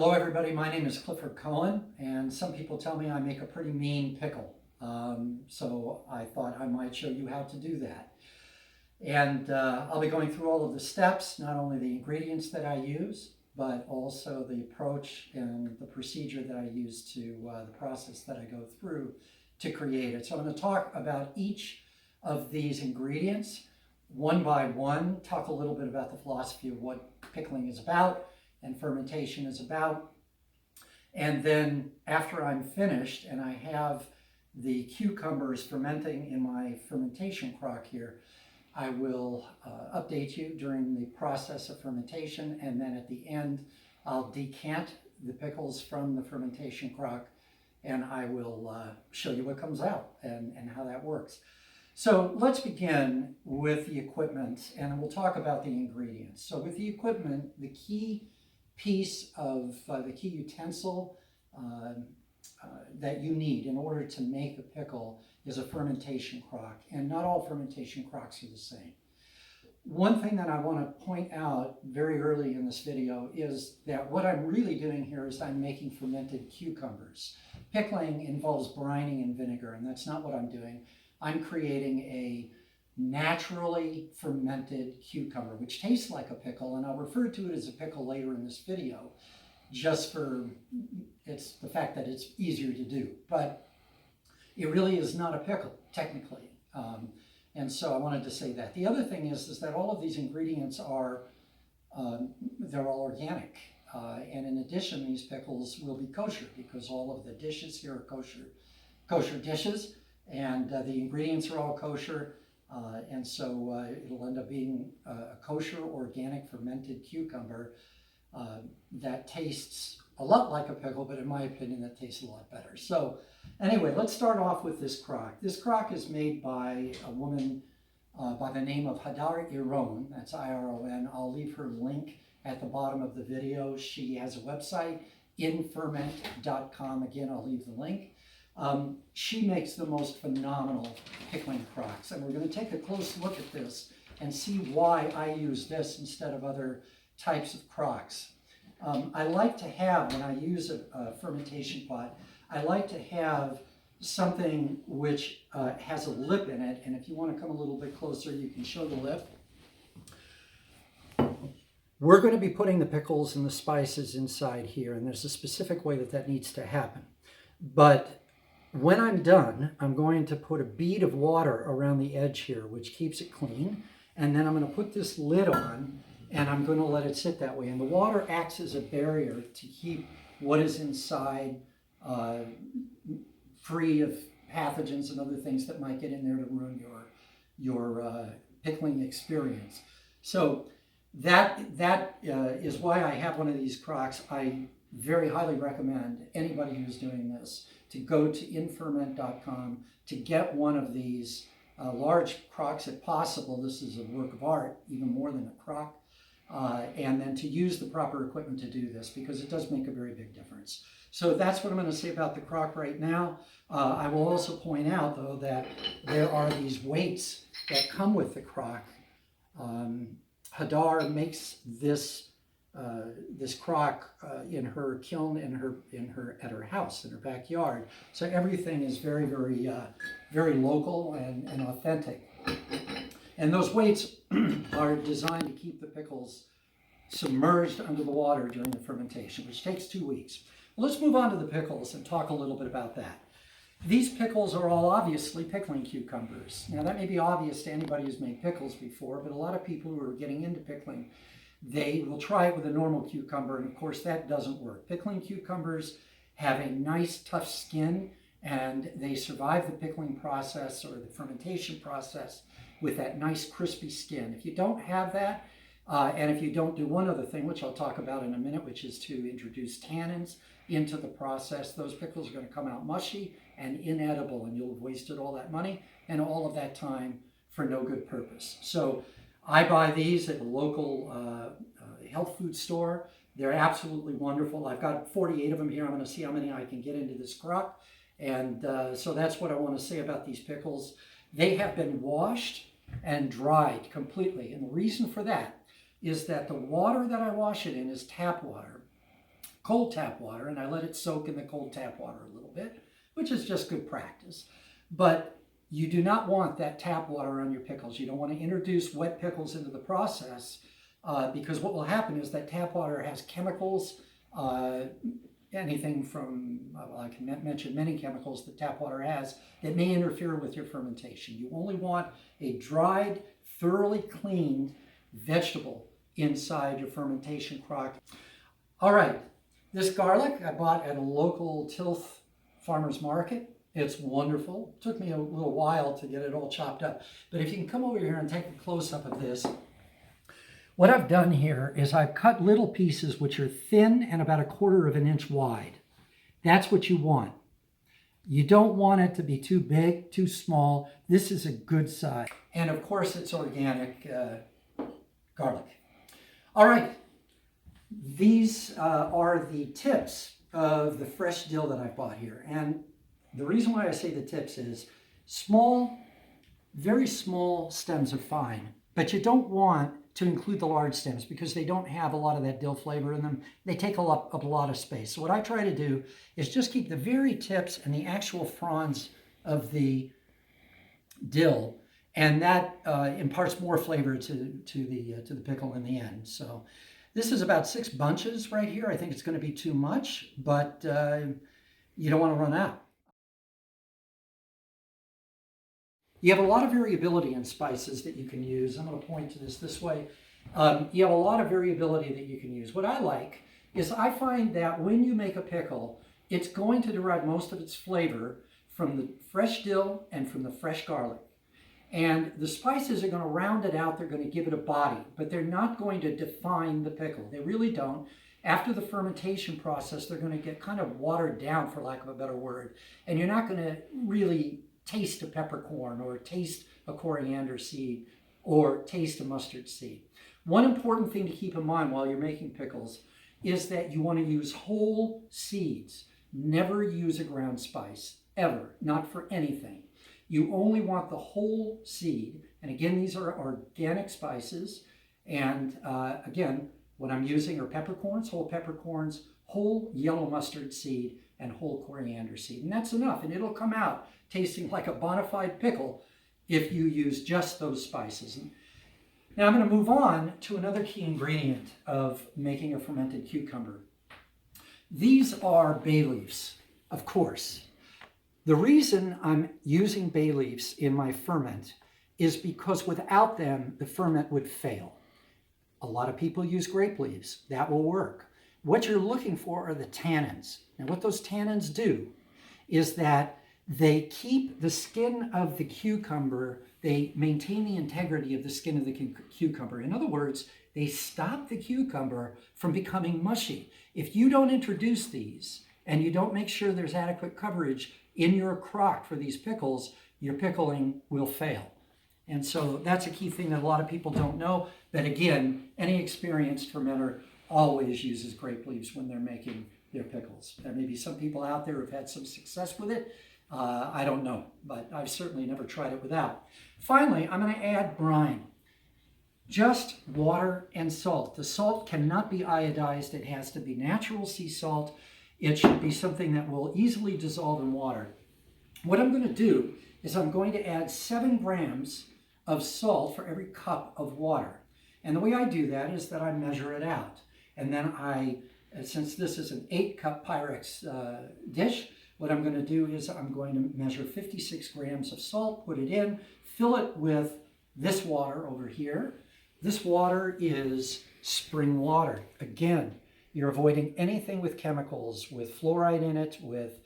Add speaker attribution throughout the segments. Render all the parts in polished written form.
Speaker 1: Hello everybody, my name is Clifford Cohen, and some people tell me I make a pretty mean pickle. So I thought I might show you how to do that. And I'll be going through all of the steps, not only the ingredients that I use, but also the approach and the procedure that I use to the process that I go through to create it. So I'm going to talk about each of these ingredients one by one, talk a little bit about the philosophy of what pickling is about and fermentation is about. And then after I'm finished and I have the cucumbers fermenting in my fermentation crock here, I will update you during the process of fermentation, and then at the end I'll decant the pickles from the fermentation crock and I will show you what comes out and how that works. So let's begin with the equipment, and we'll talk about the ingredients. So with the equipment, the key piece of the key utensil that you need in order to make a pickle is a fermentation crock, and not all fermentation crocks are the same. One thing that I want to point out very early in this video is that what I'm really doing here is I'm making fermented cucumbers. Pickling involves brining in vinegar, and that's not what I'm doing. I'm creating a naturally fermented cucumber, which tastes like a pickle, and I'll refer to it as a pickle later in this video, just for it's the fact that it's easier to do. But it really is not a pickle, technically. And so I wanted to say that. The other thing is that all of these ingredients are, they're all organic. And in addition, these pickles will be kosher because all of the dishes here are kosher dishes. And the ingredients are all kosher, and so it'll end up being a kosher, organic, fermented cucumber that tastes a lot like a pickle, but in my opinion, that tastes a lot better. So anyway, let's start off with this crock. This crock is made by a woman by the name of Hadar Iron, that's I-R-O-N. I'll leave her link at the bottom of the video. She has a website, inferment.com. Again, I'll leave the link. She makes the most phenomenal pickling crocks, and we're going to take a close look at this and see why I use this instead of other types of crocks. I like to have, when I use a fermentation pot, I like to have something which has a lip in it, and if you want to come a little bit closer, you can show the lip. We're going to be putting the pickles and the spices inside here, and there's a specific way that that needs to happen. But when I'm done, I'm going to put a bead of water around the edge here, which keeps it clean. And then I'm going to put this lid on, and I'm going to let it sit that way. And the water acts as a barrier to keep what is inside free of pathogens and other things that might get in there to ruin your pickling experience. So that is why I have one of these crocks. I very highly recommend anybody who's doing this to go to inferment.com to get one of these large crocks if possible. This is a work of art, even more than a crock. And then to use the proper equipment to do this, because it does make a very big difference. So that's what I'm going to say about the crock right now. I will also point out, though, that there are these weights that come with the crock. Hadar makes this crock in her kiln at her house in her backyard. So everything is very, very, very local and authentic. And those weights are designed to keep the pickles submerged under the water during the fermentation, which takes 2 weeks. Well, let's move on to the pickles and talk a little bit about that. These pickles are all obviously pickling cucumbers. Now that may be obvious to anybody who's made pickles before, but a lot of people who are getting into pickling, they will try it with a normal cucumber, and of course that doesn't work. Pickling cucumbers have a nice tough skin, and they survive the pickling process or the fermentation process with that nice crispy skin. If you don't have that, and if you don't do one other thing, which I'll talk about in a minute, which is to introduce tannins into the process, those pickles are going to come out mushy and inedible, and you'll have wasted all that money and all of that time for no good purpose. So I buy these at a local health food store. They're absolutely wonderful. I've got 48 of them here. I'm going to see how many I can get into this crock. And so that's what I want to say about these pickles. They have been washed and dried completely. And the reason for that is that the water that I wash it in is tap water. cold tap water, and I let it soak in the cold tap water a little bit, which is just good practice. But you do not want that tap water on your pickles. You don't want to introduce wet pickles into the process because what will happen is that tap water has chemicals, anything from, well, I can mention many chemicals that tap water has that may interfere with your fermentation. You only want a dried, thoroughly cleaned vegetable inside your fermentation crock. All right, this garlic I bought at a local Tilth farmer's market. It's wonderful. It took me a little while to get it all chopped up. But if you can come over here and take a close-up of this, what I've done here is I've cut little pieces which are thin and about 1/4 of an inch wide. That's what you want. You don't want it to be too big, too small. This is a good size. And of course, it's organic garlic. All right, these are the tips of the fresh dill that I bought here. And the reason why I say the tips is small, very small stems are fine, but you don't want to include the large stems because they don't have a lot of that dill flavor in them. They take up a lot of space. So what I try to do is just keep the very tips and the actual fronds of the dill, and that imparts more flavor to the pickle in the end. So this is about 6 bunches right here. I think it's going to be too much, but you don't want to run out. You have a lot of variability in spices that you can use. I'm going to point to this way. You have a lot of variability that you can use. What I like is I find that when you make a pickle, it's going to derive most of its flavor from the fresh dill and from the fresh garlic. And the spices are going to round it out. They're going to give it a body, but they're not going to define the pickle. They really don't. After the fermentation process, they're going to get kind of watered down, for lack of a better word. And you're not going to really taste a peppercorn or taste a coriander seed or taste a mustard seed. One important thing to keep in mind while you're making pickles is that you want to use whole seeds. Never use a ground spice, ever, not for anything. You only want the whole seed. And again, these are organic spices. And again, what I'm using are peppercorns, whole yellow mustard seed, and whole coriander seed. And that's enough. And it'll come out tasting like a bona fide pickle if you use just those spices. Now I'm going to move on to another key ingredient of making a fermented cucumber. These are bay leaves, of course. The reason I'm using bay leaves in my ferment is because without them, the ferment would fail. A lot of people use grape leaves. That will work. What you're looking for are the tannins. And what those tannins do is that they keep the skin of the cucumber, they maintain the integrity of the skin of the cucumber. In other words, they stop the cucumber from becoming mushy. If you don't introduce these and you don't make sure there's adequate coverage in your crock for these pickles, your pickling will fail. And so that's a key thing that a lot of people don't know. But again, any experienced fermenter always uses grape leaves when they're making their pickles. There may be some people out there who've had some success with it. I don't know, but I've certainly never tried it without. Finally, I'm going to add brine. Just water and salt. The salt cannot be iodized. It has to be natural sea salt. It should be something that will easily dissolve in water. What I'm going to do is I'm going to add 7 grams of salt for every cup of water. And the way I do that is that I measure it out. And then since this is an 8-cup Pyrex dish, what I'm going to do is I'm going to measure 56 grams of salt, put it in, fill it with this water over here. This water is spring water. Again, you're avoiding anything with chemicals, with fluoride in it, with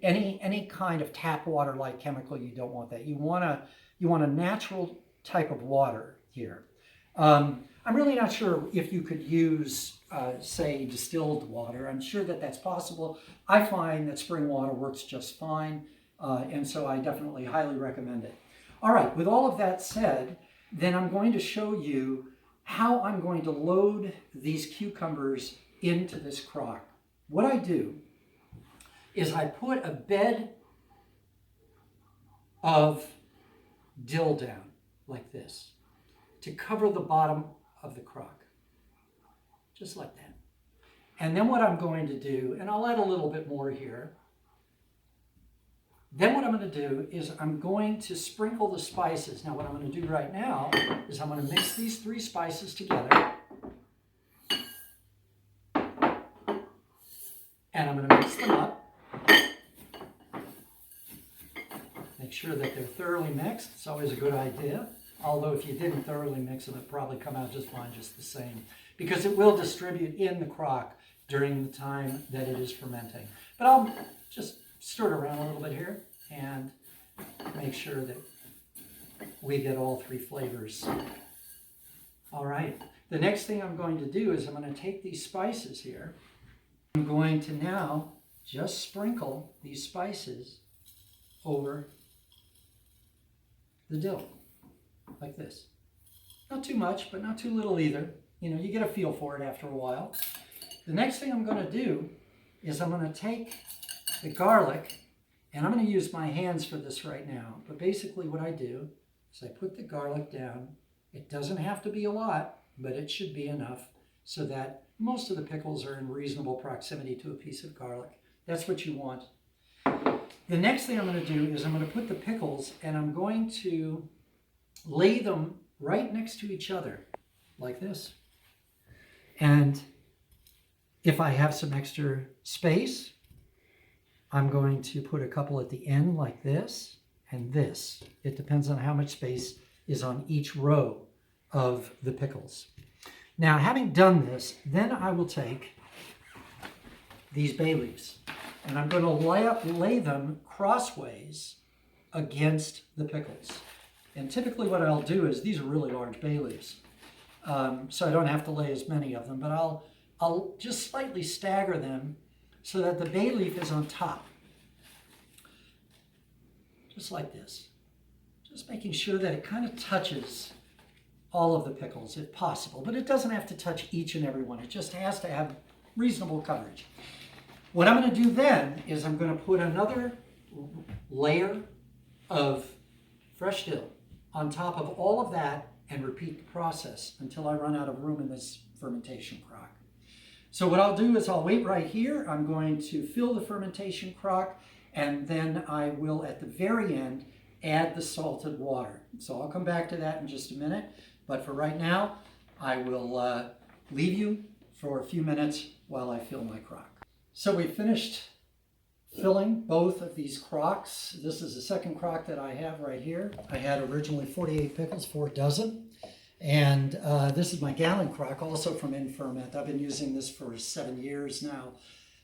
Speaker 1: any kind of tap water like chemical. You don't want that. You want a natural type of water here. I'm really not sure if you could use, say, distilled water. I'm sure that that's possible. I find that spring water works just fine, and so I definitely highly recommend it. All right, with all of that said, then I'm going to show you how I'm going to load these cucumbers into this crock. What I do is I put a bed of dill down like this to cover the bottom of the crock, just like that. And then what I'm going to do, and I'll add a little bit more here. Then what I'm going to do is I'm going to sprinkle the spices. Now what I'm going to do right now is I'm going to mix these 3 spices together. And I'm going to mix them up. Make sure that they're thoroughly mixed. It's always a good idea. Although if you didn't thoroughly mix them, it'd probably come out just fine, just the same. Because it will distribute in the crock during the time that it is fermenting. But I'll just stir it around a little bit here and make sure that we get all 3 flavors. All right. The next thing I'm going to do is I'm going to take these spices here. I'm going to now just sprinkle these spices over the dough, like this. Not too much, but not too little either. You know, you get a feel for it after a while. The next thing I'm going to do is I'm going to take the garlic, and I'm going to use my hands for this right now. But basically what I do is I put the garlic down. It doesn't have to be a lot, but it should be enough so that most of the pickles are in reasonable proximity to a piece of garlic. That's what you want. The next thing I'm going to do is I'm going to put the pickles and I'm going to lay them right next to each other like this. And if I have some extra space, I'm going to put a couple at the end like this and this. It depends on how much space is on each row of the pickles. Now, having done this, then I will take these bay leaves and I'm going to lay them crossways against the pickles. And typically what I'll do is, these are really large bay leaves, so I don't have to lay as many of them, but I'll just slightly stagger them so that the bay leaf is on top. Just like this. Just making sure that it kind of touches all of the pickles if possible, but it doesn't have to touch each and every one. It just has to have reasonable coverage. What I'm going to do then is I'm going to put another layer of fresh dill on top of all of that and repeat the process until I run out of room in this fermentation crock. So what I'll do is I'll wait right here. I'm going to fill the fermentation crock, and then I will at the very end add the salted water. So I'll come back to that in just a minute, but for right now I will leave you for a few minutes while I fill my crock. So we finished filling both of these crocks. This is the second crock that I have right here. I had originally 48 pickles, 4 dozen. And this is my gallon crock, also from Ferment. I've been using this for 7 years now,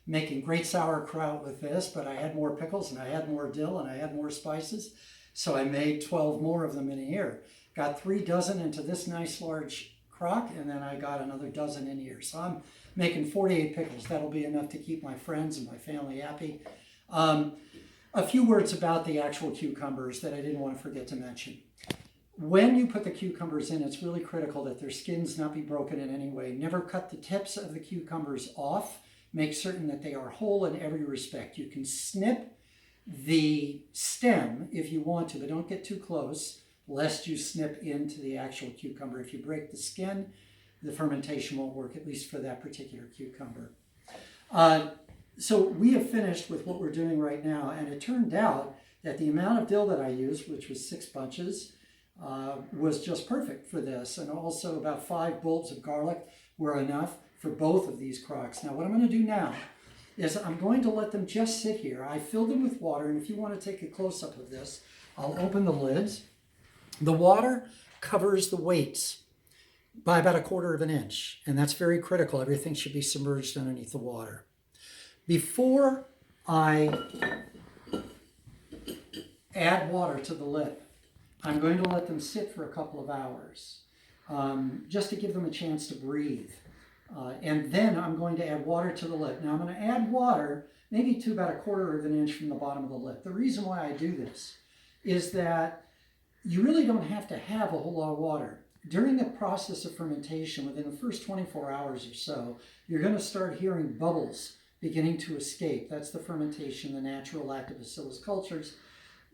Speaker 1: making great sauerkraut with this, but I had more pickles and I had more dill and I had more spices. So I made 12 more of them in a year. Got 3 dozen into this nice large crock, and then I got another dozen in here. So I'm making 48 pickles. That'll be enough to keep my friends and my family happy. A few words about the actual cucumbers that I didn't want to forget to mention. When you put the cucumbers in, it's really critical that their skins not be broken in any way. Never cut the tips of the cucumbers off. Make certain that they are whole in every respect. You can snip the stem if you want to, but don't get too close lest you snip into the actual cucumber. If you break the skin, the fermentation won't work, at least for that particular cucumber. So we have finished with what we're doing right now, and it turned out that the amount of dill that I used, which was 6 bunches, was just perfect for this, and also about 5 bulbs of garlic were enough for both of these crocks. Now what I'm going to do now is I'm going to let them just sit here. I filled them with water, and if you want to take a close-up of this, I'll open the lids. The water covers the weights by about 1/4 inch, and that's very critical. Everything should be submerged underneath the water. Before I add water to the lid, I'm going to let them sit for a couple of hours, just to give them a chance to breathe. And then I'm going to add water to the lid. Now I'm going to add water maybe to about 1/4 inch from the bottom of the lid. The reason why I do this is that you really don't have to have a whole lot of water. During the process of fermentation, within the first 24 hours or so, you're going to start hearing bubbles beginning to escape. That's the fermentation, the natural lactobacillus cultures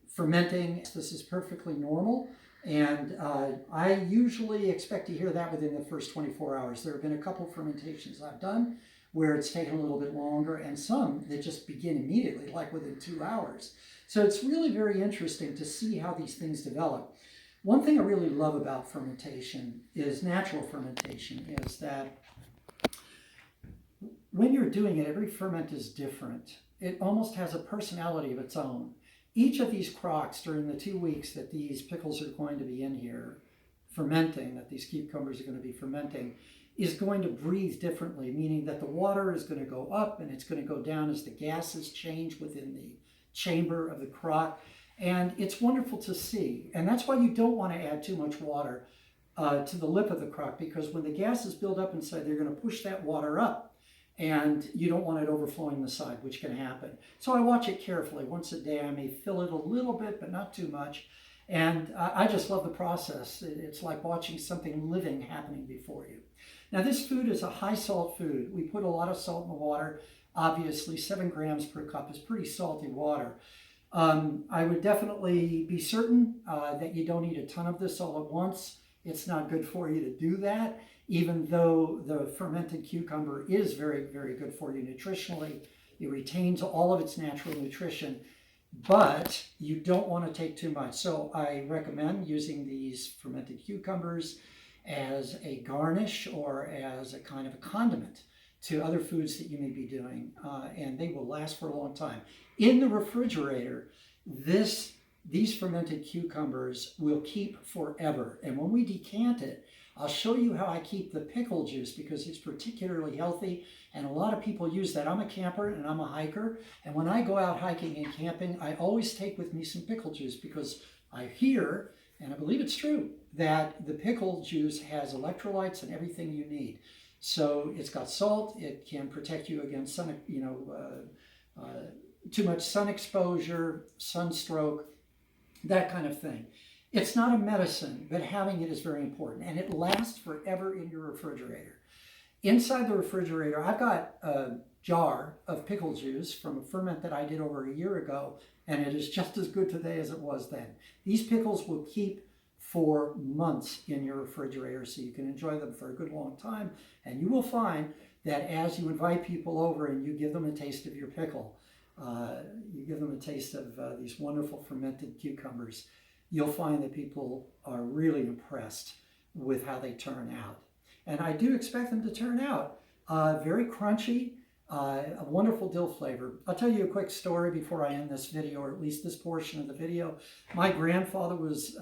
Speaker 1: fermenting. This is perfectly normal, and I usually expect to hear that within the first 24 hours. There have been a couple fermentations I've done where it's taken a little bit longer, and some that just begin immediately, like within 2 hours. So it's really very interesting to see how these things develop. One thing I really love about fermentation is natural fermentation, is that when you're doing it, every ferment is different. It almost has a personality of its own. Each of these crocks during the 2 weeks that these pickles are going to be in here fermenting, that these cucumbers are going to be fermenting, is going to breathe differently, meaning that the water is going to go up and it's going to go down as the gases change within the chamber of the crock. And it's wonderful to see. And that's why you don't want to add too much water to the lip of the crock, because when the gases build up inside, they're going to push that water up. And you don't want it overflowing the side, which can happen. So I watch it carefully. Once a day, I may fill it a little bit, but not too much. And I just love the process. It's like watching something living happening before you. Now, this food is a high salt food. We put a lot of salt in the water. Obviously, 7 grams per cup is pretty salty water. I would definitely be certain that you don't eat a ton of this all at once. It's not good for you to do that, even though the fermented cucumber is very, very good for you nutritionally. It retains all of its natural nutrition, but you don't want to take too much. So I recommend using these fermented cucumbers as a garnish or as a kind of a condiment to other foods that you may be doing, and they will last for a long time. In the refrigerator, these fermented cucumbers will keep forever. And when we decant it, I'll show you how I keep the pickle juice, because it's particularly healthy, and a lot of people use that. I'm a camper and I'm a hiker, and when I go out hiking and camping, I always take with me some pickle juice, because I hear, and I believe it's true, that the pickle juice has electrolytes and everything you need. So it's got salt, it can protect you against too much sun exposure, sunstroke, that kind of thing. It's not a medicine, but having it is very important, and it lasts forever in your refrigerator. Inside the refrigerator, I've got a jar of pickle juice from a ferment that I did over a year ago, and it is just as good today as it was then. These pickles will keep for months in your refrigerator, so you can enjoy them for a good long time, and you will find that as you invite people over and you give them a taste of your pickle, you give them a taste of these wonderful fermented cucumbers, you'll find that people are really impressed with how they turn out. And I do expect them to turn out very crunchy, a wonderful dill flavor. I'll tell you a quick story before I end this video, or at least this portion of the video. My grandfather was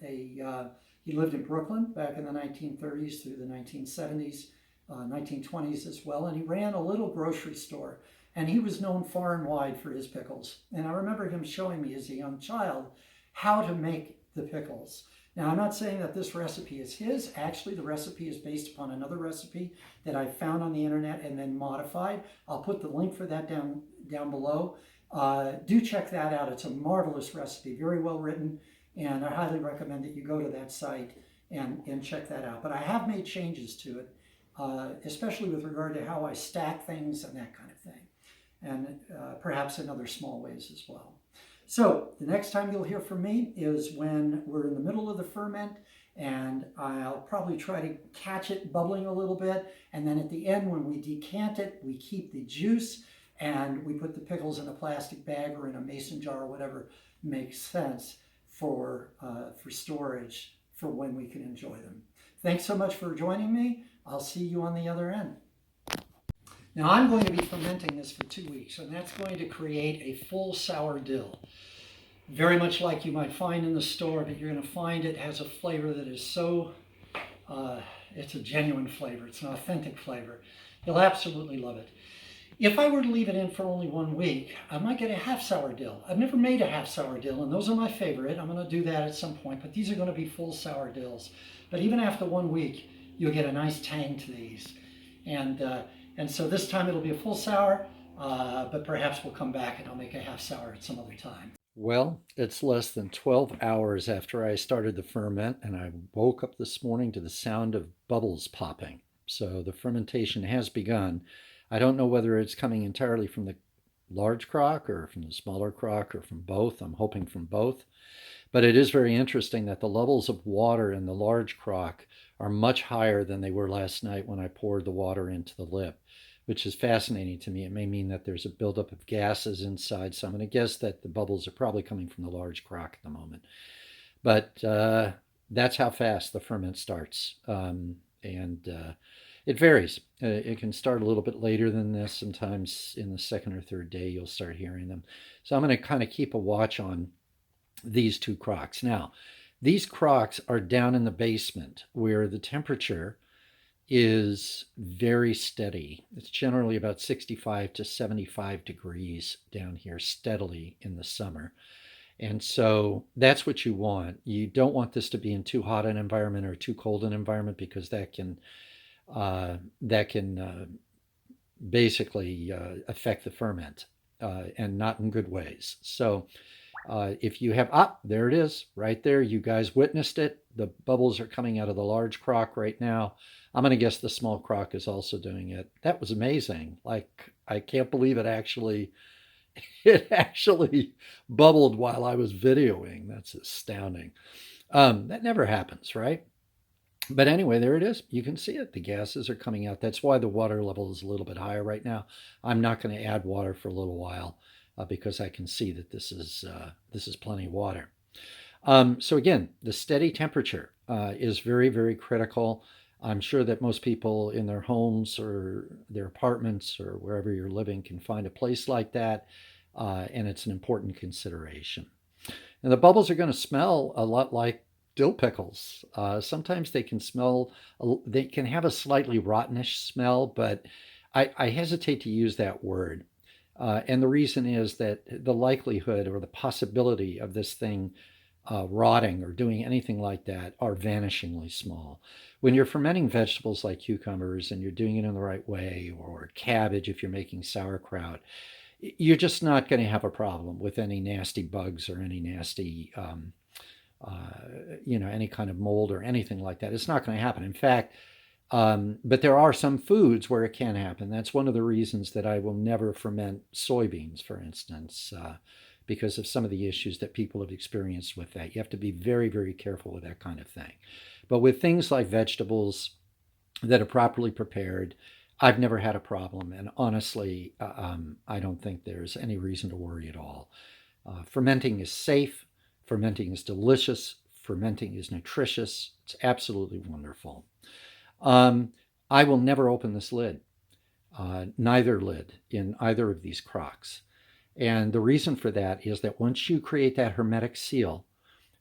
Speaker 1: he lived in Brooklyn back in the 1930s through the 1970s, 1920s as well, and he ran a little grocery store. And he was known far and wide for his pickles. And I remember him showing me as a young child how to make the pickles. Now, I'm not saying that this recipe is his. Actually, the recipe is based upon another recipe that I found on the internet and then modified. I'll put the link for that down below. Do check that out. It's a marvelous recipe, very well written, and I highly recommend that you go to that site and check that out. But I have made changes to it, especially with regard to how I stack things and that kind of thing, and perhaps in other small ways as well. So the next time you'll hear from me is when we're in the middle of the ferment, and I'll probably try to catch it bubbling a little bit, and then at the end when we decant it, we keep the juice and we put the pickles in a plastic bag or in a mason jar or whatever makes sense for storage for when we can enjoy them. Thanks so much for joining me. I'll see you on the other end. Now I'm going to be fermenting this for 2 weeks, and that's going to create a full sour dill. Very much like you might find in the store, but you're going to find it has a flavor that is so, it's a genuine flavor. It's an authentic flavor. You'll absolutely love it. If I were to leave it in for only 1 week, I might get a half sour dill. I've never made a half sour dill, and those are my favorite. I'm going to do that at some point, but these are going to be full sour dills. But even after 1 week, you'll get a nice tang to these. And so this time it'll be a full sour, but perhaps we'll come back and I'll make a half sour at some other time. Well, it's less than 12 hours after I started the ferment, and I woke up this morning to the sound of bubbles popping. So the fermentation has begun. I don't know whether it's coming entirely from the large crock or from the smaller crock or from both. I'm hoping from both. But it is very interesting that the levels of water in the large crock are much higher than they were last night when I poured the water into the lip. which is fascinating to me. It may mean that there's a buildup of gases inside, so I'm going to guess that the bubbles are probably coming from the large crock at the moment. But that's how fast the ferment starts. And it varies. It can start a little bit later than this. Sometimes in the second or third day, you'll start hearing them. So I'm going to kind of keep a watch on these two crocks. Now, these crocks are down in the basement where the temperature is very steady. It's generally about 65 to 75 degrees down here steadily in the summer. And so that's what you want. You don't want this to be in too hot an environment or too cold an environment, because that can basically affect the ferment, and not in good ways. So if you have, there it is right there. You guys witnessed it. The bubbles are coming out of the large crock right now. I'm going to guess the small crock is also doing it. That was amazing. Like, I can't believe it actually bubbled while I was videoing. That's astounding. That never happens, right? But anyway, there it is. You can see it. The gases are coming out. That's why the water level is a little bit higher right now. I'm not going to add water for a little while, because I can see that this is plenty of water. So again, the steady temperature is very, very critical. I'm sure that most people in their homes or their apartments or wherever you're living can find a place like that, and it's an important consideration. And the bubbles are going to smell a lot like dill pickles. Sometimes they can smell, they can have a slightly rottenish smell, but I hesitate to use that word. And the reason is that the likelihood or the possibility of this thing rotting or doing anything like that are vanishingly small. When you're fermenting vegetables like cucumbers and you're doing it in the right way, or cabbage if you're making sauerkraut, you're just not going to have a problem with any nasty bugs or any nasty, any kind of mold or anything like that. It's not going to happen. In fact, but there are some foods where it can happen. That's one of the reasons that I will never ferment soybeans, for instance, because of some of the issues that people have experienced with that. You have to be very, very careful with that kind of thing. But with things like vegetables that are properly prepared, I've never had a problem. And honestly, I don't think there's any reason to worry at all. Fermenting is safe. Fermenting is delicious. Fermenting is nutritious. It's absolutely wonderful. I will never open this lid, neither lid in either of these crocks. And the reason for that is that once you create that hermetic seal,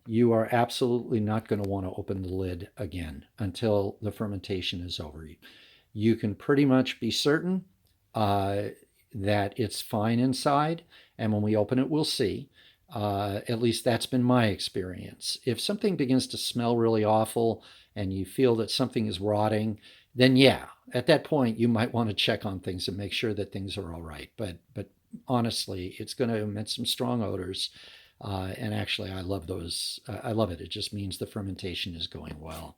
Speaker 1: you are absolutely not going to want to open the lid again until the fermentation is over. You can pretty much be certain that it's fine inside, and when we open it, we'll see. At least that's been my experience. If something begins to smell really awful and you feel that something is rotting, then yeah, at that point you might want to check on things and make sure that things are all right. But honestly, it's going to emit some strong odors, and actually, I love those. I love it. It just means the fermentation is going well.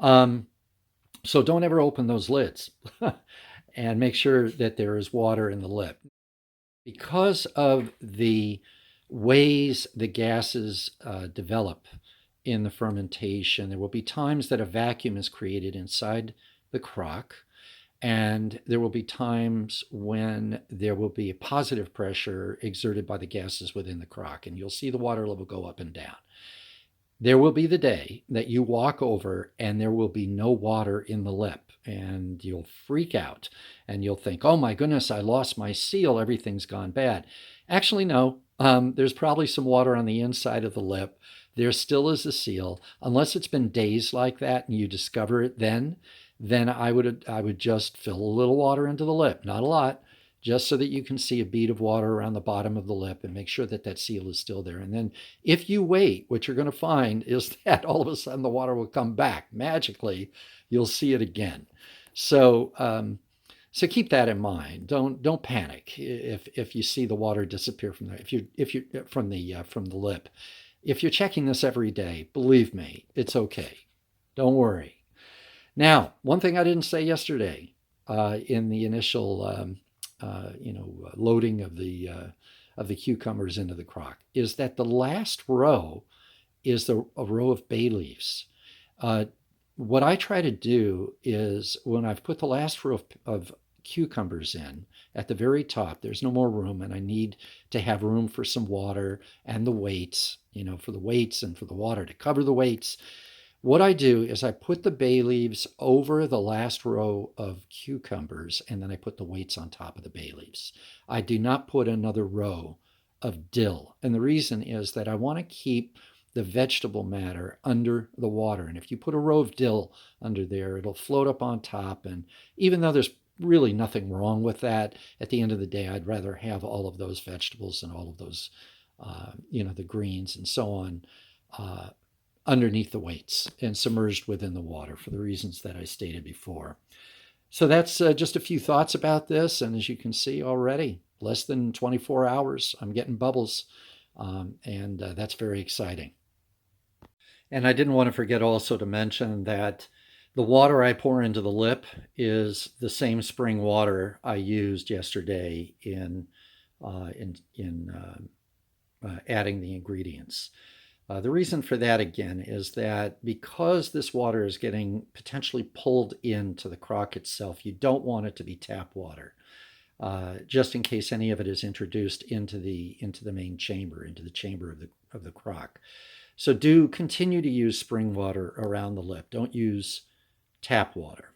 Speaker 1: Um, so don't ever open those lids, and make sure that there is water in the lip. Because of the ways the gases develop in the fermentation, there will be times that a vacuum is created inside the crock, and there will be times when there will be a positive pressure exerted by the gases within the crock, and you'll see the water level go up and down. There will be the day that you walk over and there will be no water in the lip, and you'll freak out and you'll think, oh my goodness, I lost my seal, everything's gone bad. Actually, no, there's probably some water on the inside of the lip. There still is a seal. Unless it's been days like that and you discover it then I would just fill a little water into the lip, not a lot, just so that you can see a bead of water around the bottom of the lip and make sure that that seal is still there. And then if you wait, what you're going to find is that all of a sudden the water will come back magically. You'll see it again. So keep that in mind. Don't panic if you see the water disappear from there. If you from the lip. If you're checking this every day, believe me, it's okay. Don't worry. Now, one thing I didn't say yesterday in the initial loading of the cucumbers into the crock is that the last row is a row of bay leaves. What I try to do is when I've put the last row of cucumbers in at the very top. There's no more room, and I need to have room for some water and the weights, for the weights and for the water to cover the weights. What I do is I put the bay leaves over the last row of cucumbers, and then I put the weights on top of the bay leaves. I do not put another row of dill. And the reason is that I want to keep the vegetable matter under the water. And if you put a row of dill under there, it'll float up on top. And even though there's really nothing wrong with that, at the end of the day, I'd rather have all of those vegetables and all of those, the greens and so on, underneath the weights and submerged within the water for the reasons that I stated before. So that's just a few thoughts about this. And as you can see already, less than 24 hours, I'm getting bubbles. And that's very exciting. And I didn't want to forget also to mention that the water I pour into the lip is the same spring water I used yesterday in adding the ingredients. The reason for that, again, is that because this water is getting potentially pulled into the crock itself, you don't want it to be tap water, just in case any of it is introduced into the main chamber, into the chamber of the crock. So do continue to use spring water around the lip. Don't use tap water.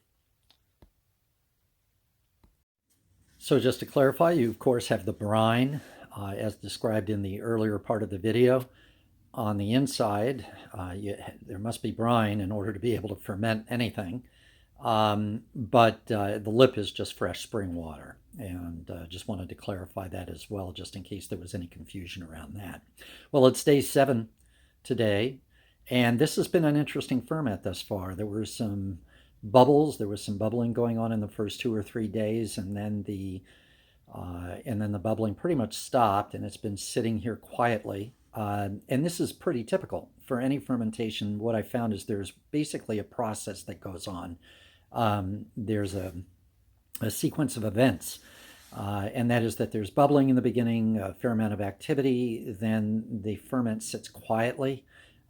Speaker 1: So just to clarify, you of course have the brine, as described in the earlier part of the video. On the inside, there must be brine in order to be able to ferment anything. But the lip is just fresh spring water. And just wanted to clarify that as well, just in case there was any confusion around that. Well, it's day 7 today, and this has been an interesting ferment thus far. There were some bubbles. There was some bubbling going on in the first 2 or 3 days, and then the bubbling pretty much stopped, and it's been sitting here quietly. And this is pretty typical for any fermentation. What I found is there's basically a process that goes on. There's a sequence of events, and that is that there's bubbling in the beginning, a fair amount of activity, then the ferment sits quietly.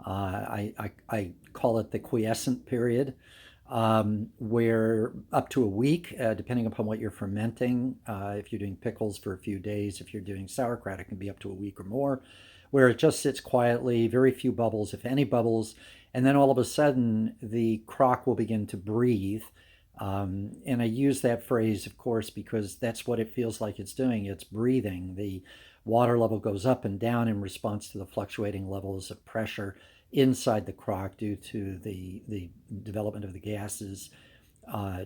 Speaker 1: I call it the quiescent period, where up to a week, depending upon what you're fermenting. If you're doing pickles for a few days, if you're doing sauerkraut, it can be up to a week or more, where it just sits quietly, very few bubbles, if any bubbles, and then all of a sudden the crock will begin to breathe. And I use that phrase, of course, because that's what it feels like it's doing. It's breathing. The water level goes up and down in response to the fluctuating levels of pressure inside the crock due to the development of the gases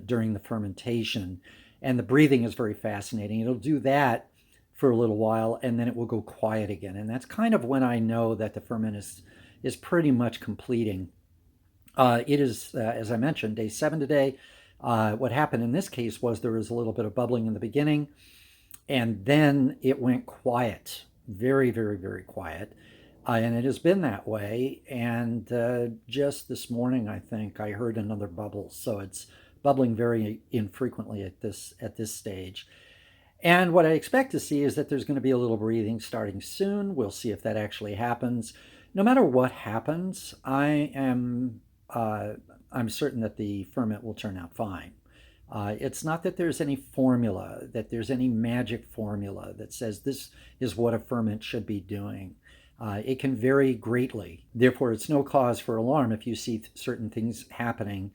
Speaker 1: during the fermentation. And the breathing is very fascinating. It'll do that for a little while, and then it will go quiet again. And that's kind of when I know that the ferment is pretty much completing. It is, as I mentioned, day 7 today. What happened in this case was there was a little bit of bubbling in the beginning, and then it went quiet, very, very, very quiet. And it has been that way. And just this morning, I think I heard another bubble. So it's bubbling very infrequently at this stage. And what I expect to see is that there's going to be a little breathing starting soon. We'll see if that actually happens. No matter what happens, I'm certain that the ferment will turn out fine. It's not that there's any formula, that there's any magic formula that says this is what a ferment should be doing. It can vary greatly. Therefore, it's no cause for alarm if you see certain things happening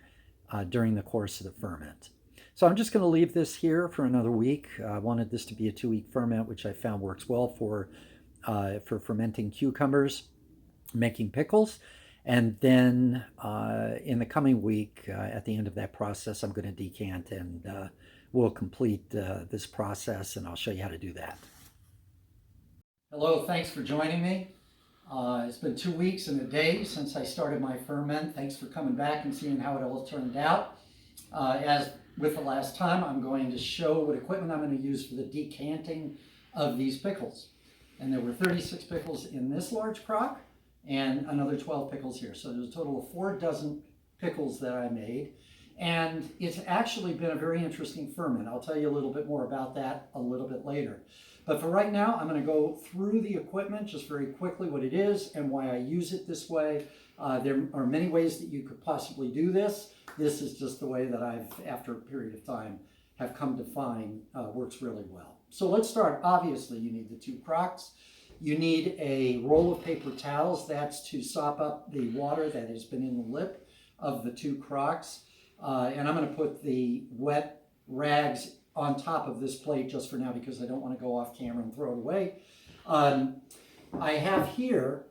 Speaker 1: during the course of the ferment. So I'm just going to leave this here for another week. I wanted this to be a 2-week ferment, which I found works well for fermenting cucumbers, making pickles. And then in the coming week, at the end of that process, I'm going to decant, and we'll complete this process, and I'll show you how to do that. Hello, thanks for joining me. It's been 2 weeks and a day since I started my ferment. Thanks for coming back and seeing how it all turned out. As with the last time, I'm going to show what equipment I'm going to use for the decanting of these pickles. And there were 36 pickles in this large crock and another 12 pickles here. So there's a total of 4 dozen pickles that I made. And it's actually been a very interesting ferment. I'll tell you a little bit more about that a little bit later. But for right now, I'm going to go through the equipment just very quickly, what it is and why I use it this way. There are many ways that you could possibly do this. This is just the way that I've, after a period of time, have come to find works really well. So let's start. Obviously, you need the 2 crocks. You need a roll of paper towels. That's to sop up the water that has been in the lip of the 2 crocks. And I'm going to put the wet rags on top of this plate just for now because I don't want to go off camera and throw it away. I have here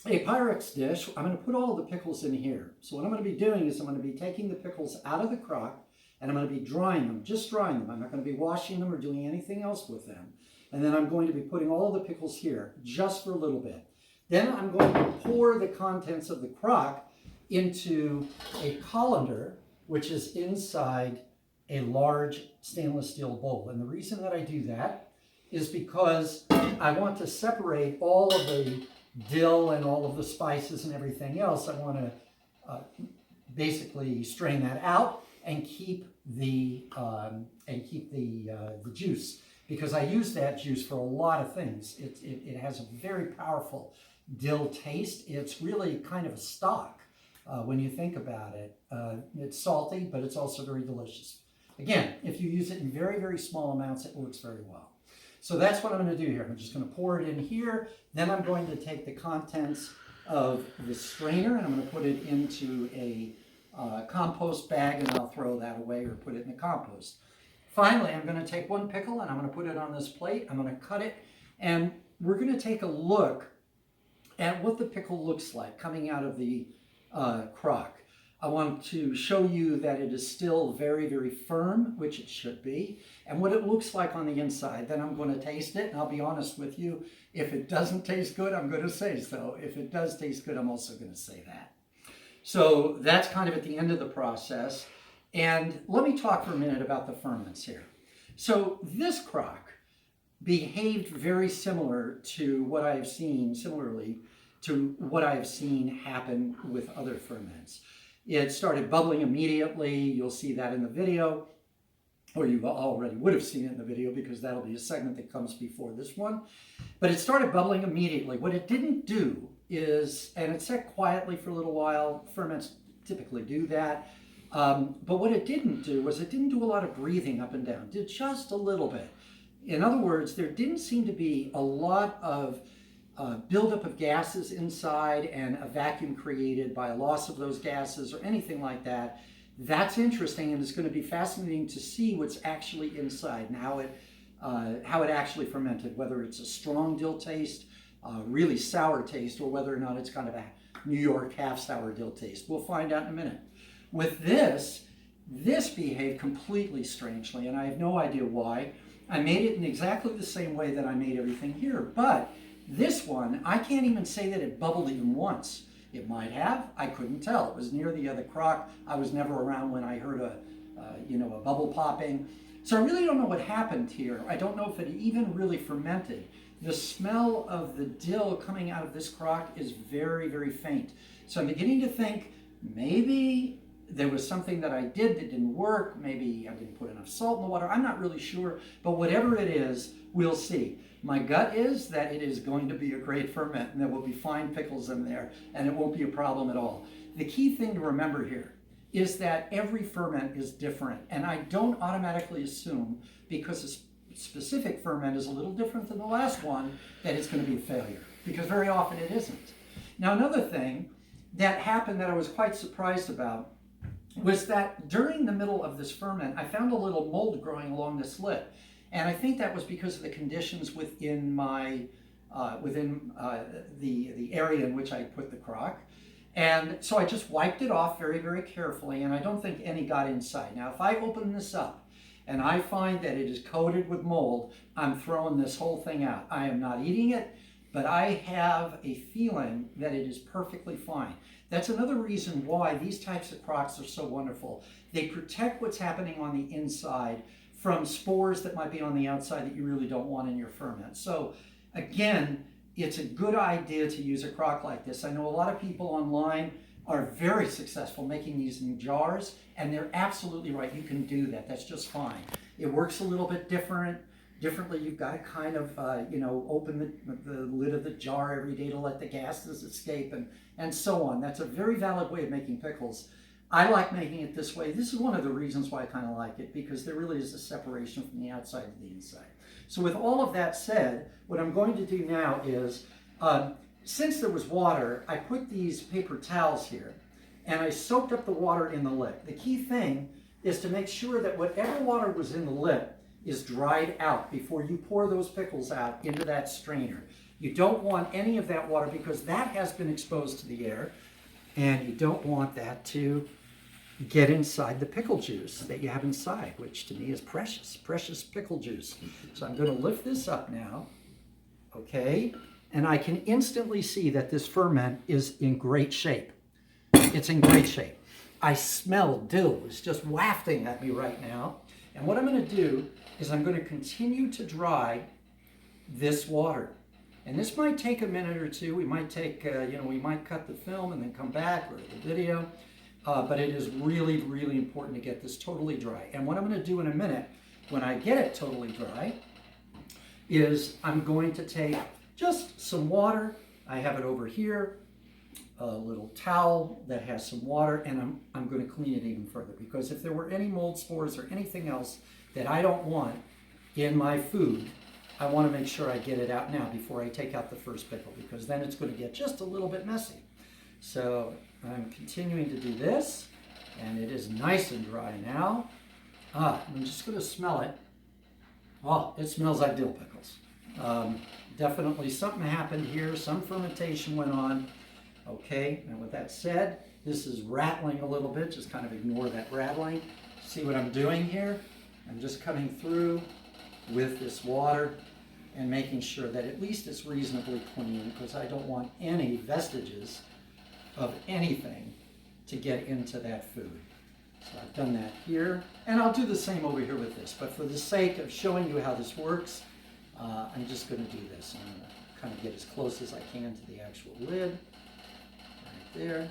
Speaker 1: a Pyrex dish. I'm going to put all of the pickles in here. So what I'm going to be doing is I'm going to be taking the pickles out of the crock and I'm going to be drying them, just drying them. I'm not going to be washing them or doing anything else with them. And then I'm going to be putting all of the pickles here just for a little bit. Then I'm going to pour the contents of the crock into a colander, which is inside a large stainless steel bowl. And the reason that I do that is because I want to separate all of the dill and all of the spices and everything else. I want to basically strain that out and keep the juice, because I use that juice for a lot of things. It has a very powerful dill taste. It's really kind of a stock when you think about it. It's salty, but it's also very delicious. Again, if you use it in very, very small amounts, it works very well. So that's what I'm going to do here. I'm just going to pour it in here. Then I'm going to take the contents of the strainer and I'm going to put it into a compost bag, and I'll throw that away or put it in the compost. Finally, I'm going to take 1 pickle and I'm going to put it on this plate. I'm going to cut it, and we're going to take a look at what the pickle looks like coming out of the crock. I want to show you that it is still very, very firm, which it should be, and what it looks like on the inside. Then I'm going to taste it, and I'll be honest with you. If it doesn't taste good, I'm going to say so. If it does taste good, I'm also going to say that. So that's kind of at the end of the process. And let me talk for a minute about the ferments here. So this crock behaved very similar to what I have seen, similarly to what I have seen happen with other ferments. It started bubbling immediately. You'll see that in the video, or you already would have seen it in the video because that'll be a segment that comes before this one. But it started bubbling immediately. What it didn't do is, and it sat quietly for a little while, ferments typically do that, but what it didn't do was it didn't do a lot of breathing up and down. It did just a little bit. In other words, there didn't seem to be a lot of buildup of gases inside and a vacuum created by a loss of those gases or anything like that. That's interesting, and it's going to be fascinating to see what's actually inside and how it actually fermented, whether it's a strong dill taste, really sour taste, or whether or not it's kind of a New York half-sour dill taste. We'll find out in a minute. With this behaved completely strangely, and I have no idea why. I made it in exactly the same way that I made everything here, but this one, I can't even say that it bubbled even once. It might have, I couldn't tell. It was near the other crock. I was never around when I heard a bubble popping. So I really don't know what happened here. I don't know if it even really fermented. The smell of the dill coming out of this crock is very, very faint. So I'm beginning to think maybe there was something that I did that didn't work. Maybe I didn't put enough salt in the water. I'm not really sure, but whatever it is, we'll see. My gut is that it is going to be a great ferment and there will be fine pickles in there and it won't be a problem at all. The key thing to remember here is that every ferment is different, and I don't automatically assume because a specific ferment is a little different than the last one that it's going to be a failure, because very often it isn't. Now, another thing that happened that I was quite surprised about was that during the middle of this ferment, I found a little mold growing along this lip. And I think that was because of the conditions within my, the area in which I put the crock. And so I just wiped it off very, very carefully, and I don't think any got inside. Now, if I open this up and I find that it is coated with mold, I'm throwing this whole thing out. I am not eating it, but I have a feeling that it is perfectly fine. That's another reason why these types of crocks are so wonderful. They protect what's happening on the inside from spores that might be on the outside that you really don't want in your ferment. So again, it's a good idea to use a crock like this. I know a lot of people online are very successful making these in jars, and they're absolutely right. You can do that. That's just fine. It works a little bit differently. You've got to kind of, open the lid of the jar every day to let the gases escape and so on. That's a very valid way of making pickles. I like making it this way. This is one of the reasons why I kind of like it, because there really is a separation from the outside to the inside. So with all of that said, what I'm going to do now is, since there was water, I put these paper towels here and I soaked up the water in the lip. The key thing is to make sure that whatever water was in the lip is dried out before you pour those pickles out into that strainer. You don't want any of that water because that has been exposed to the air, and you don't want that to get inside the pickle juice that you have inside, which to me is precious, precious pickle juice. So I'm going to lift this up now, okay? And I can instantly see that this ferment is in great shape. It's in great shape. I smell dill. It's just wafting at me right now. And what I'm going to do is I'm going to continue to dry this water. And this might take a minute or two. We might take, we might cut the film and then come back, or the video. But it is really, really important to get this totally dry. And what I'm going to do in a minute, when I get it totally dry, is I'm going to take just some water. I have it over here, a little towel that has some water, and I'm going to clean it even further, because if there were any mold spores or anything else that I don't want in my food, I want to make sure I get it out now before I take out the first pickle, because then it's going to get just a little bit messy. So I'm continuing to do this, and it is nice and dry now. I'm just going to smell it. Oh, it smells like dill pickles. Definitely something happened here. Some fermentation went on. Okay, and with that said, this is rattling a little bit. Just kind of ignore that rattling. See what I'm doing here? I'm just coming through with this water and making sure that at least it's reasonably clean, because I don't want any vestiges of anything to get into that food. So I've done that here, and I'll do the same over here with this, but for the sake of showing you how this works, I'm just going to do this. I'm going to kind of get as close as I can to the actual lid, right there.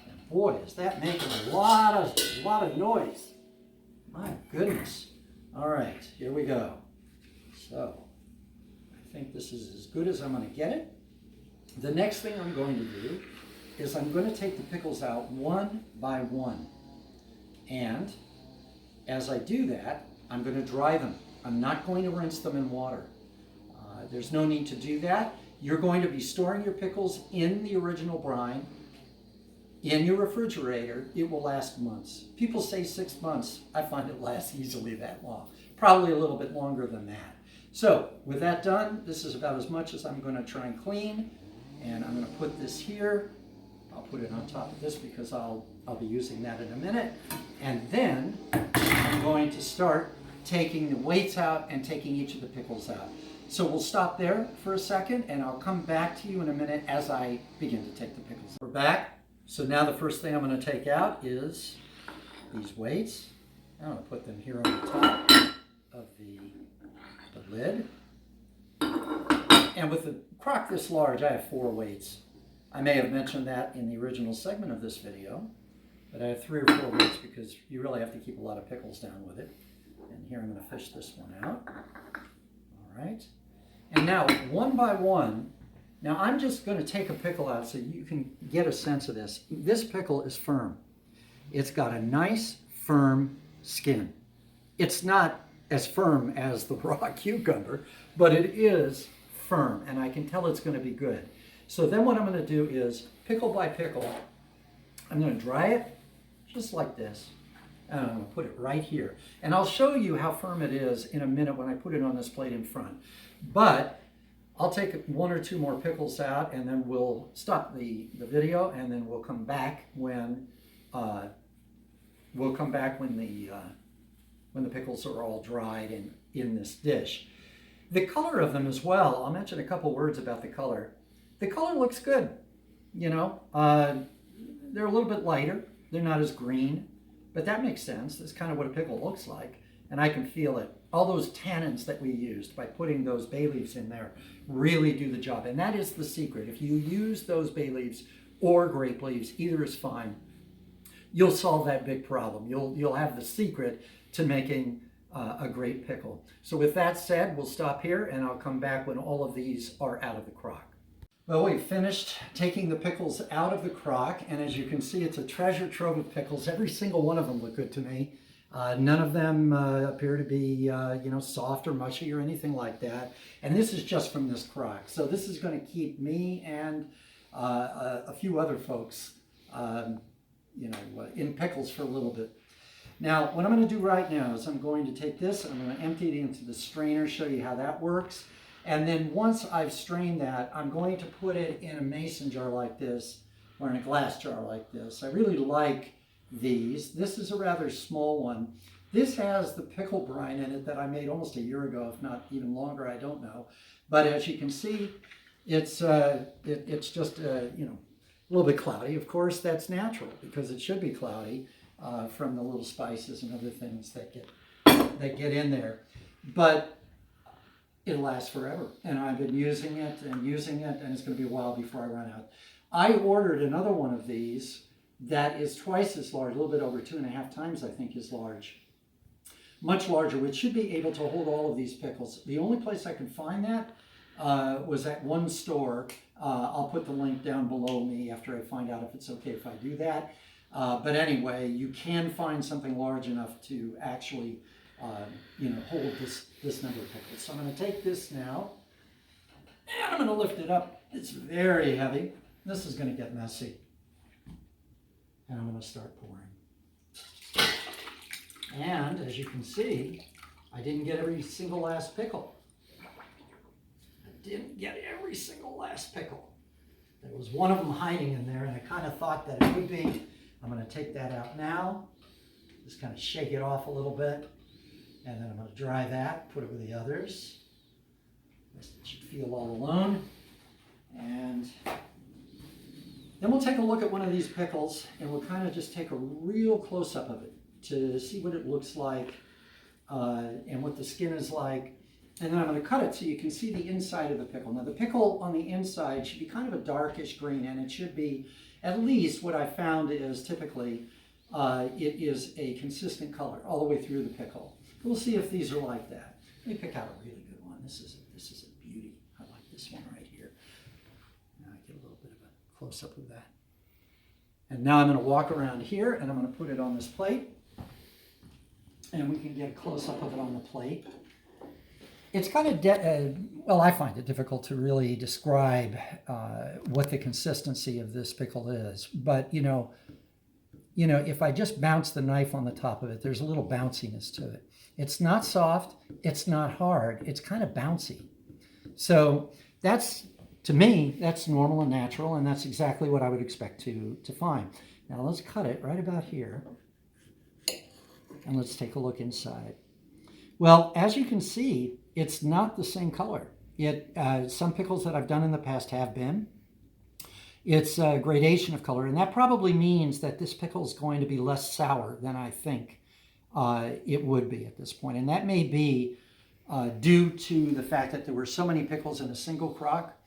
Speaker 1: And boy, is that making a lot of noise. My goodness. All right, here we go. So I think this is as good as I'm going to get it. The next thing I'm going to do is I'm going to take the pickles out one by one. And as I do that, I'm going to dry them. I'm not going to rinse them in water. There's no need to do that. You're going to be storing your pickles in the original brine in your refrigerator. It will last months. People say 6 months. I find it lasts easily that long. Probably a little bit longer than that. So with that done, this is about as much as I'm going to try and clean. And I'm going to put this here. I'll put it on top of this because I'll be using that in a minute. And then I'm going to start taking the weights out and taking each of the pickles out. So we'll stop there for a second, and I'll come back to you in a minute as I begin to take the pickles out. We're back. So now the first thing I'm going to take out is these weights. I'm going to put them here on the top of the lid. And with the crock this large, I have 4 weights. I may have mentioned that in the original segment of this video, but I have 3 or 4 weights because you really have to keep a lot of pickles down with it. And here I'm going to fish this one out. All right. And now, one by one, now I'm just going to take a pickle out so you can get a sense of this. This pickle is firm. It's got a nice, firm skin. It's not as firm as the raw cucumber, but it is firm, and I can tell it's going to be good. So then what I'm going to do is, pickle by pickle, I'm going to dry it just like this, and I'm going to put it right here. And I'll show you how firm it is in a minute when I put it on this plate in front. But I'll take 1 or 2 more pickles out, and then we'll stop the video, and then we'll come back when the pickles are all dried and in this dish. The color of them as well, I'll mention a couple words about the color. The color looks good, you know. They're a little bit lighter. They're not as green, but that makes sense. That's kind of what a pickle looks like, and I can feel it. All those tannins that we used by putting those bay leaves in there really do the job, and that is the secret. If you use those bay leaves or grape leaves, either is fine, you'll solve that big problem. You'll have the secret to making a great pickle. So with that said, we'll stop here, and I'll come back when all of these are out of the crock. Well, we've finished taking the pickles out of the crock, and as you can see, it's a treasure trove of pickles. Every single one of them look good to me. None of them appear to be, soft or mushy or anything like that. And this is just from this crock. So this is going to keep me and a few other folks, in pickles for a little bit. Now, what I'm going to do right now is I'm going to take this, I'm going to empty it into the strainer, show you how that works. And then once I've strained that, I'm going to put it in a mason jar like this, or in a glass jar like this. I really like these. This is a rather small one. This has the pickle brine in it that I made almost a year ago, if not even longer, I don't know. But as you can see, it's just a little bit cloudy. Of course, that's natural because it should be cloudy from the little spices and other things that get in there. But it'll last forever, and I've been using it, and it's going to be a while before I run out. I ordered another one of these that is twice as large, a little bit over 2.5 times, I think, as large. Much larger, which should be able to hold all of these pickles. The only place I could find that was at one store. I'll put the link down below me after I find out if it's okay if I do that. But anyway, you can find something large enough to actually hold this number of pickles. So I'm going to take this now, and I'm going to lift it up. It's very heavy. This is going to get messy. And I'm going to start pouring. And as you can see, I didn't get every single last pickle. There was one of them hiding in there, and I kind of thought that it would be. I'm going to take that out now. Just kind of shake it off a little bit. And then I'm going to dry that, put it with the others. It should feel all alone. And then we'll take a look at one of these pickles, and we'll kind of just take a real close-up of it to see what it looks like and what the skin is like. And then I'm going to cut it so you can see the inside of the pickle. Now, the pickle on the inside should be kind of a darkish green, and it should be, at least what I found is typically, it is a consistent color all the way through the pickle. We'll see if these are like that. Let me pick out a really good one. This is a beauty. I like this one right here. Now I get a little bit of a close-up of that. And now I'm going to walk around here, and I'm going to put it on this plate. And we can get a close-up of it on the plate. It's kind of, I find it difficult to really describe what the consistency of this pickle is. But, if I just bounce the knife on the top of it, there's a little bounciness to it. It's not soft, it's not hard, it's kind of bouncy. So to me, that's normal and natural, and that's exactly what I would expect to find. Now let's cut it right about here, and let's take a look inside. Well, as you can see, it's not the same color. Some pickles that I've done in the past have been. It's a gradation of color, and that probably means that this pickle is going to be less sour than I think it would be at this point. And that may be due to the fact that there were so many pickles in a single crock,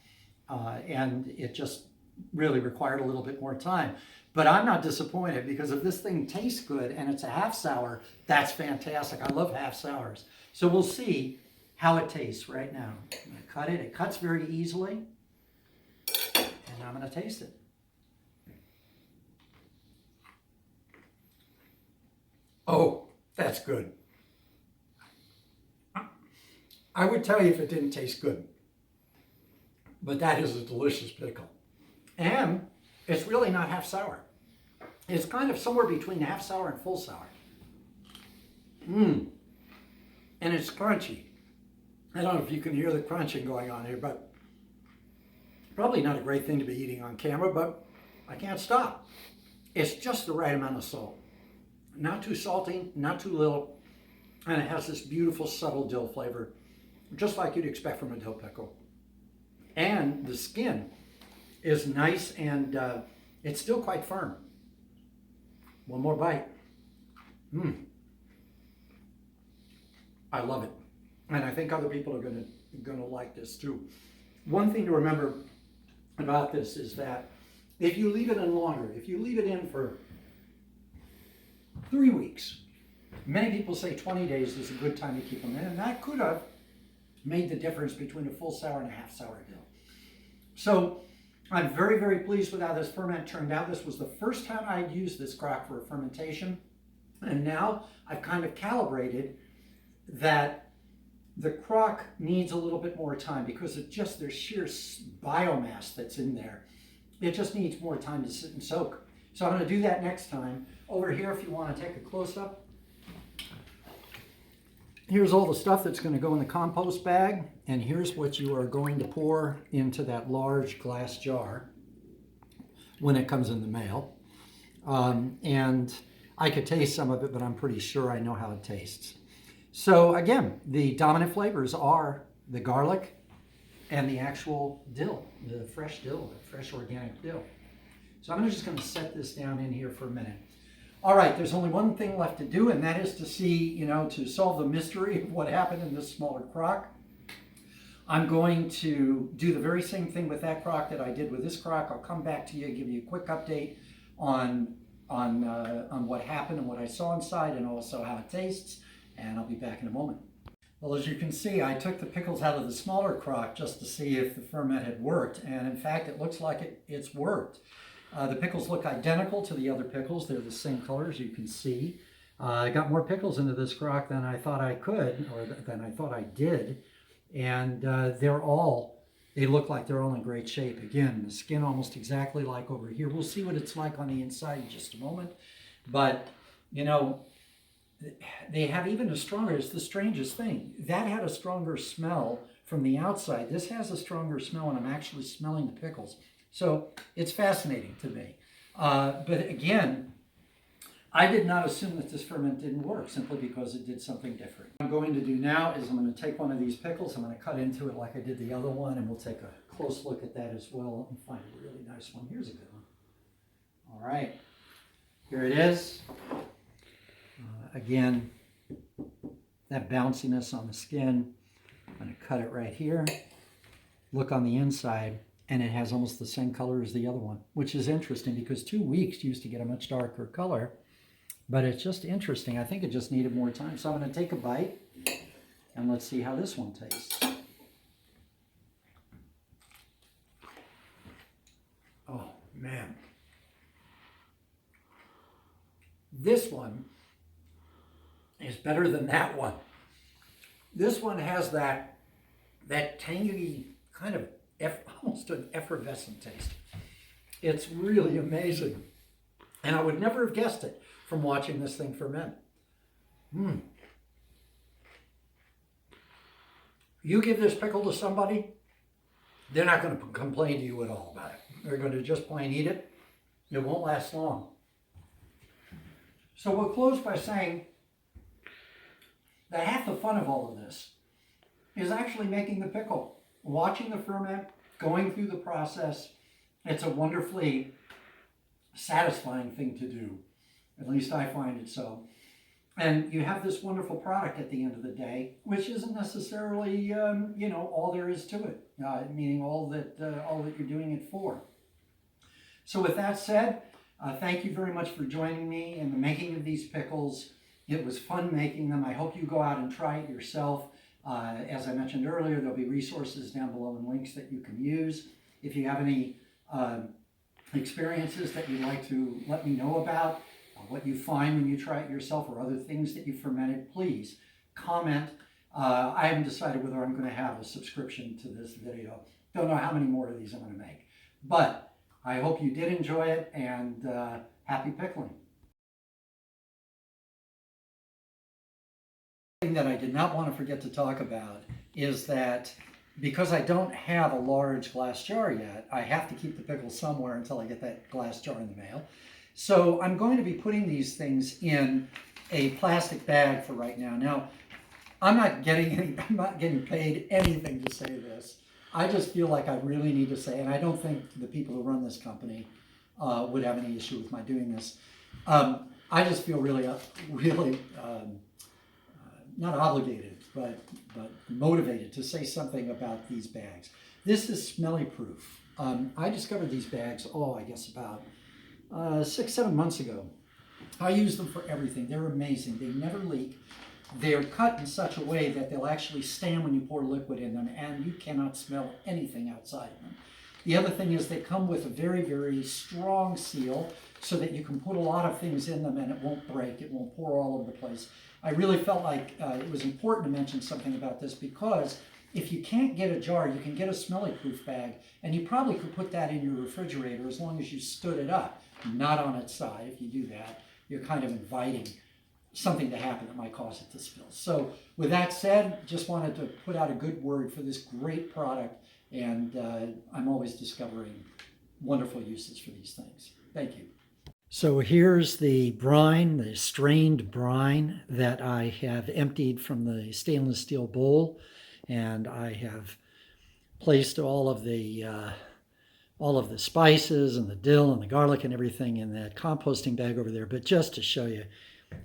Speaker 1: and it just really required a little bit more time. But I'm not disappointed, because if this thing tastes good and it's a half sour, that's fantastic. I love half sours. So we'll see how it tastes right now. I'm going to cut it. It cuts very easily. And I'm going to taste it. Oh, that's good. I would tell you if it didn't taste good. But that is a delicious pickle. And it's really not half sour. It's kind of somewhere between half sour and full sour. And it's crunchy. I don't know if you can hear the crunching going on here, but probably not a great thing to be eating on camera, but I can't stop. It's just the right amount of salt. Not too salty, not too little, and it has this beautiful subtle dill flavor, just like you'd expect from a dill pickle. And the skin is nice, and it's still quite firm. One more bite. I love it. And I think other people are going to like this too. One thing to remember about this is that if you leave it in longer, if you leave it in for 3 weeks, many people say 20 days is a good time to keep them in, and that could have made the difference between a full sour and a half sour dill. So I'm very, very pleased with how this ferment turned out. This was the first time I'd used this crock for a fermentation. And now I've kind of calibrated that the crock needs a little bit more time because of just there's sheer biomass that's in there. It just needs more time to sit and soak. So I'm going to do that next time. Over here, if you want to take a close-up, here's all the stuff that's going to go in the compost bag, and here's what you are going to pour into that large glass jar when it comes in the mail. And I could taste some of it, but I'm pretty sure I know how it tastes. So again, the dominant flavors are the garlic and the actual dill, the fresh dill, the fresh organic dill. So I'm just going to set this down in here for a minute. All right, there's only one thing left to do, and that is to see, to solve the mystery of what happened in this smaller crock. I'm going to do the very same thing with that crock that I did with this crock. I'll come back to you, give you a quick update on what happened and what I saw inside, and also how it tastes, and I'll be back in a moment. Well, as you can see, I took the pickles out of the smaller crock just to see if the ferment had worked, and in fact, it looks like it's worked. The pickles look identical to the other pickles. They're the same color, as you can see. I got more pickles into this crock than I thought I could, or than I thought I did. And they look like they're all in great shape. Again, the skin almost exactly like over here. We'll see what it's like on the inside in just a moment. But, they have even a stronger, it's the strangest thing. That had a stronger smell from the outside. This has a stronger smell, and I'm actually smelling the pickles. So it's fascinating to me. But again, I did not assume that this ferment didn't work simply because it did something different. What I'm going to do now is I'm going to take one of these pickles, I'm going to cut into it like I did the other one, and we'll take a close look at that as well and find a really nice one. Here's a good one. All right, here it is. Again, that bounciness on the skin. I'm going to cut it right here. Look on the inside, and it has almost the same color as the other one, which is interesting because 2 weeks used to get a much darker color, but it's just interesting. I think it just needed more time. So I'm going to take a bite, and let's see how this one tastes. Oh, man. This one is better than that one. This one has that tangy kind of almost an effervescent taste. It's really amazing. And I would never have guessed it from watching this thing ferment. You give this pickle to somebody, they're not going to complain to you at all about it. They're going to just plain eat it. It won't last long. So we'll close by saying that half the fun of all of this is actually making the pickle. Watching the ferment, going through the process, it's a wonderfully satisfying thing to do. At least I find it so. And you have this wonderful product at the end of the day, which isn't necessarily, all there is to it, meaning all that you're doing it for. So with that said, thank you very much for joining me in the making of these pickles. It was fun making them. I hope you go out and try it yourself. As I mentioned earlier, there'll be resources down below and links that you can use. If you have any experiences that you'd like to let me know about, what you find when you try it yourself, or other things that you fermented, please comment. I haven't decided whether I'm going to have a subscription to this video. Don't know how many more of these I'm going to make. But I hope you did enjoy it, and happy pickling. Thing that I did not want to forget to talk about is that because I don't have a large glass jar yet, I have to keep the pickles somewhere until I get that glass jar in the mail. So I'm going to be putting these things in a plastic bag for right now. Now, I'm not getting paid anything to say this. I just feel like I really need to say, and I don't think the people who run this company would have any issue with my doing this. I just feel really not obligated, but motivated to say something about these bags. This is smelly proof. I discovered these bags, I guess about 6-7 months ago. I use them for everything. They're amazing. They never leak. They're cut in such a way that they'll actually stand when you pour liquid in them, and you cannot smell anything outside of them. The other thing is they come with a very, very strong seal so that you can put a lot of things in them and it won't break, it won't pour all over the place. I really felt like it was important to mention something about this because if you can't get a jar, you can get a smelly-proof bag, and you probably could put that in your refrigerator as long as you stood it up, not on its side. If you do that, you're kind of inviting something to happen that might cause it to spill. So with that said, just wanted to put out a good word for this great product, and I'm always discovering wonderful uses for these things. Thank you. So here's the brine, the strained brine that I have emptied from the stainless steel bowl, and I have placed all of the spices and the dill and the garlic and everything in that composting bag over there. But just to show you,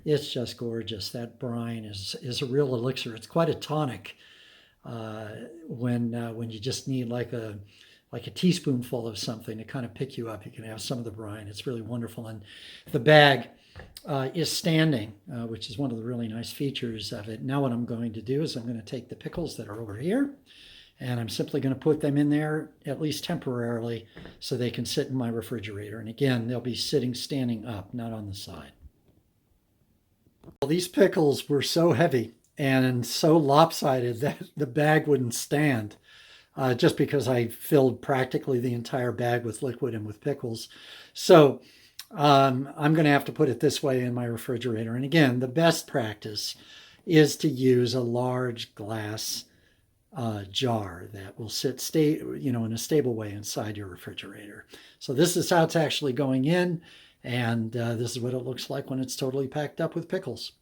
Speaker 1: it's just gorgeous. That brine is a real elixir. It's quite a tonic when you just need like a teaspoonful of something to kind of pick you up. You can have some of the brine. It's really wonderful. And the bag is standing, which is one of the really nice features of it. Now what I'm going to do is I'm going to take the pickles that are over here, and I'm simply going to put them in there, at least temporarily, so they can sit in my refrigerator. And again, they'll be standing up, not on the side. Well, these pickles were so heavy and so lopsided that the bag wouldn't stand. Just because I filled practically the entire bag with liquid and with pickles. So I'm going to have to put it this way in my refrigerator. And again, the best practice is to use a large glass jar that will sit in a stable way inside your refrigerator. So this is how it's actually going in, and this is what it looks like when it's totally packed up with pickles.